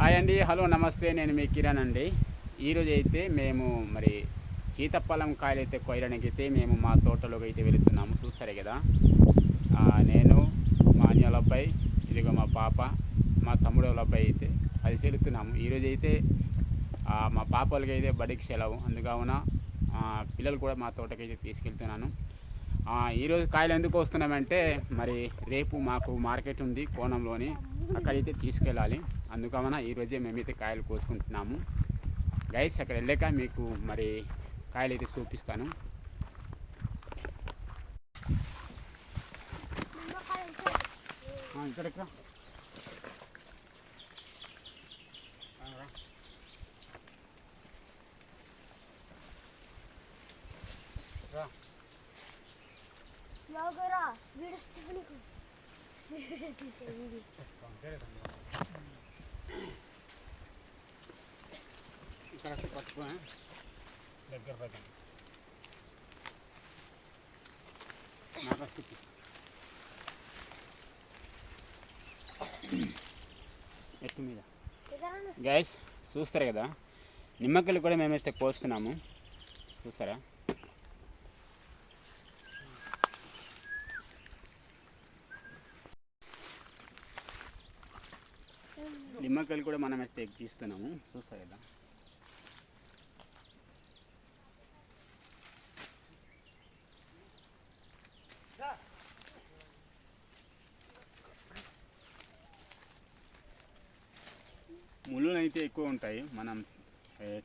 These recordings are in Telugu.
హాయ్ అండి, హలో నమస్తే. నేను మీ కిరణ్ అండి. ఈరోజు అయితే మేము మరి సీతాఫలం కాయలు అయితే కొయ్యడానికి అయితే మేము మా తోటలోకి అయితే వెళుతున్నాము. చూస్తారు కదా, నేను మా అన్నయ్య అబ్బాయి, ఇదిగో మా పాప, మా తమ్ముడు అబ్బాయి అయితే అది వెళుతున్నాము. ఈరోజు అయితే మా పాప వాళ్ళకి అయితే బడికి సెలవు, అందుకావున పిల్లలు కూడా మా తోటకి అయితే తీసుకెళ్తున్నాను. ఈరోజు కాయలు ఎందుకు వస్తున్నామంటే మరి రేపు మాకు మార్కెట్ ఉంది కోణంలోని, అక్కడైతే తీసుకెళ్ళాలి. అందుకన ఈరోజే మేమైతే కాయలు కోసుకుంటున్నాము గైస్. అక్కడ వెళ్ళాక మీకు మరి కాయలు అయితే చూపిస్తాను. ఇక్కడ ఇక్కడ పట్టుకున్నా దగ్గర దగ్గర ఎట్టు మీద గైస్ చూస్తారు కదా, నిమ్మకాయలు కూడా మేమైతే కోస్తున్నాము. చూస్తారా, నిమ్మకాయలు కూడా మనం వేస్తే తీస్తున్నాము. చూస్తారు కదా, ముళ్ళులు అయితే ఎక్కువ ఉంటాయి. మనం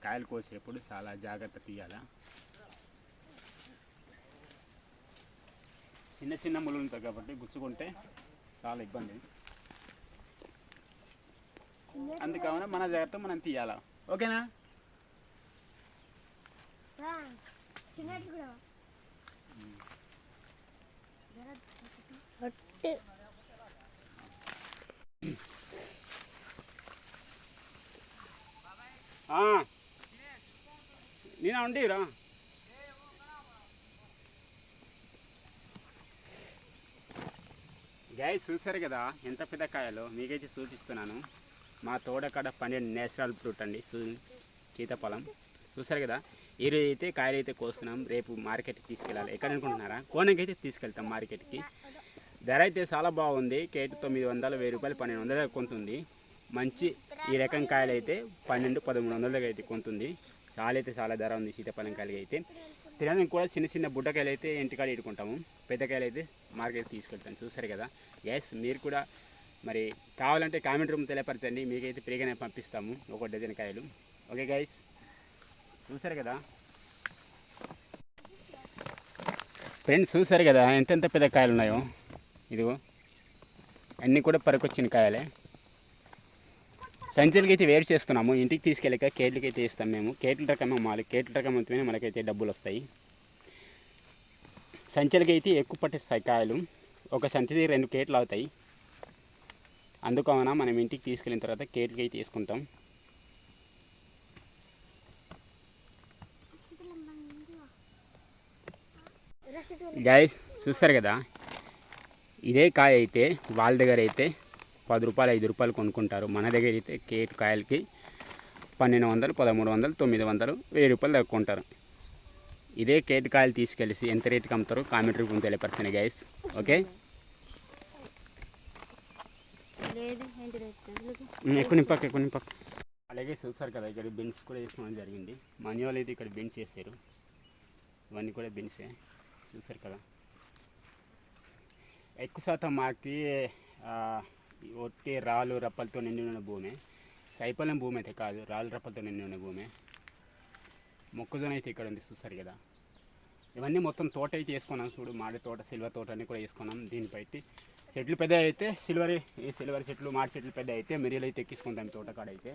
కాయలు కోసేటప్పుడు చాలా జాగ్రత్త తీయాలి. చిన్న చిన్న ముళ్ళులు ఉంటాయి కాబట్టి గుచ్చుకుంటే చాలా ఇబ్బంది. అందుకని మన జాగ్రత్త మనం తీయాలా. ఓకేనా? నేనా ఉండేరా గైస్. చూసారు కదా ఎంత పెద్ద కాయలు, మీకైతే చూపిస్తున్నాను. మా తోటకాడ పండిన నేచురల్ ఫ్రూట్ అండి సీతాఫలం. చూసారు కదా, ఈరోజు అయితే కాయలు అయితే కోస్తున్నాం. రేపు మార్కెట్కి తీసుకెళ్ళాలి. ఎక్కడ అనుకుంటున్నారా? కోనకి అయితే తీసుకెళ్తాం మార్కెట్కి. ధర అయితే చాలా బాగుంది. కేటు 900, 1000 రూపాయలు, 1200 కొంటుంది. మంచి ఈ రకం కాయలు అయితే 1200-1300 అయితే కొంటుంది. చాలా ధర ఉంది సీతాఫలం కాయలు అయితే. తినడానికి కూడా చిన్న చిన్న బుడ్డకాయలు అయితే ఇంటికాడ ఇట్టుకుంటాము. పెద్దకాయలు అయితే మార్కెట్ తీసుకెళ్తాం. చూసారు కదా గ్యాస్, మీరు కూడా మరి కావాలంటే కామెంట్ రూమ్ తెలియపరచండి. మీకైతే ఫ్రీగానే పంపిస్తాము 1 డజన్ కాయలు. ఓకే గైస్, చూసారు కదా ఫ్రెండ్స్, చూసారు కదా ఎంతెంత పెద్ద కాయలు ఉన్నాయో. ఇదిగో అన్నీ కూడా పరకొచ్చిన కాయలే. సంచులకి అయితే వేరు చేస్తున్నాము. ఇంటికి తీసుకెళ్ళాక కేట్లకి అయితే ఇస్తాం మేము. కేట్ల రకం అమ్మాలి. కేట్ల రకం అంతమే మనకైతే డబ్బులు వస్తాయి. సంచులకి అయితే ఎక్కువ పట్టిస్తాయి కాయలు. ఒక సంచి 2 కేట్లు అవుతాయి. అందుకన మనం ఇంటికి తీసుకెళ్ళిన తర్వాత కేట్లకి అయితే తీసుకుంటాం. గైస్ చూస్తారు కదా, ఇదే కాయ అయితే వాళ్ళ దగ్గర అయితే 10 రూపాయలు 5 రూపాయలు కొనుక్కుంటారు. మన దగ్గర అయితే కేట్ కాయలకి 1200, 1300, 900, 1000 రూపాయలు దక్కుంటారు. ఇదే కేట్ కాయలు తీసుకెళ్ళి ఎంత రేటుకి అమ్ముతారో కామెంట్ రూపంలో తెలియపరచండి గైస్. ఓకే, ఎక్కువ నింపక్క. అలాగే చూస్తారు కదా, ఇక్కడ బెన్స్ కూడా వేసుకోవడం జరిగింది. మనీ వాళ్ళు అయితే ఇక్కడ బెన్స్ వేసారు. ఇవన్నీ కూడా బెన్సే. చూసారు కదా, ఎక్కువ శాతం మాకి ఒట్టి రాళ్ళు రప్పలతో నిండి ఉన్న భూమి. సైపలం భూమి అయితే కాదు, రాళ్ళు రప్పలతో నిండి ఉన్న భూమి. మొక్కజొన్న అయితే ఇక్కడ ఉంది. చూస్తారు కదా, ఇవన్నీ మొత్తం తోట అయితే వేసుకున్నాం. చూడు, మాడి తోట, సిల్వర్ తోట అన్నీ కూడా వేసుకున్నాం. దీనిపైకి చెట్లు పెద్ద అయితే సిల్వర్ చెట్లు, మాడి చెట్లు పెద్ద అయితే మిరియలు అయితే ఎక్కించుకుంటాం తోటకాడ అయితే.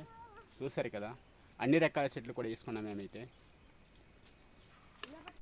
చూస్తారు కదా, అన్ని రకాల చెట్లు కూడా వేసుకున్నాం మేమైతే.